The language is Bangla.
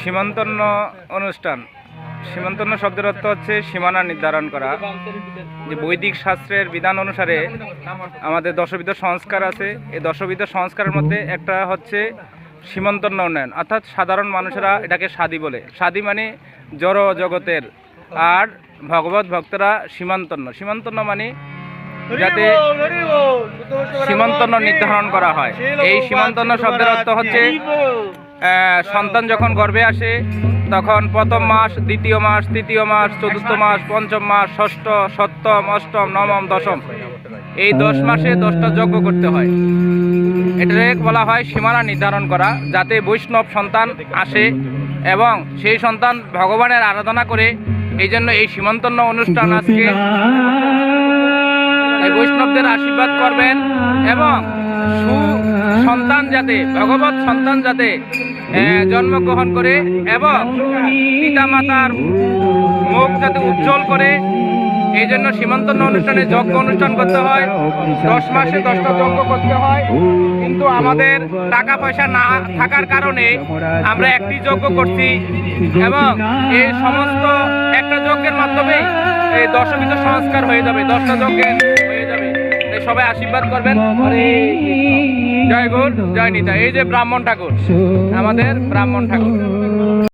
সীমান্তন্ন অনুষ্ঠান। সীমান্তন্ন শব্দের অর্থ হচ্ছে সীমানা নির্ধারণ করা। যে বৈদিক শাস্ত্রের বিধান অনুসারে আমাদের দশবিধ সংস্কার আছে। এই দশবিধ সংস্কারের মধ্যে একটা হচ্ছে সীমান্তন্ন উন্নয়ন, অর্থাৎ সাধারণ মানুষেরা এটাকে সাদি বলে। সাদি মানে জড় জগতের, আর ভগবত ভক্তরা সীমান্তন্ন। সীমান্তন্ন মানে যাতে সীমান্তন্ন নির্ধারণ করা হয়। এই সীমান্তন্ন শব্দের অর্থ হচ্ছে সন্তান যখন গর্ভে আসে তখন প্রথম মাস, দ্বিতীয় মাস, তৃতীয় মাস, চতুর্থ মাস, পঞ্চম মাস, ষষ্ঠ, সপ্তম, অষ্টম, নবম, দশম, এই 10 মাসে 10টা যজ্ঞ করতে হয়। এটাকে বলা হয় সীমানা নির্ধারণ করা, যাতে বৈষ্ণব সন্তান আসে এবং সেই সন্তান ভগবানের আরাধনা করে। এই জন্য এই সীমান্তন্ন অনুষ্ঠান আজকে বৈষ্ণবদের আশীর্বাদ করবেন এবং সন্তান যাতে ভগবত সন্তান যাতে জন্মগ্রহণ করে এবং পিতামাতার মুখ যাতে উজ্জ্বল করে, এই জন্য সীমান্তন্ন অনুষ্ঠানে যজ্ঞ অনুষ্ঠান করতে হয়। 10 মাসে 10টা যজ্ঞ করতে হয়। কিন্তু আমাদের টাকা পয়সা না থাকার কারণে আমরা একটি যজ্ঞ করছি এবং এই সমস্ত একটা যজ্ঞের মাধ্যমে এই দশবিধ সংস্কার হয়ে যাবে, 10টা যজ্ঞের হয়ে যাবে। সবাই আশীর্বাদ করবেন। জয় গৌর, জয় নিতাই। এই যে ব্রাহ্মণ ঠাকুর, আমাদের ব্রাহ্মণ ঠাকুর।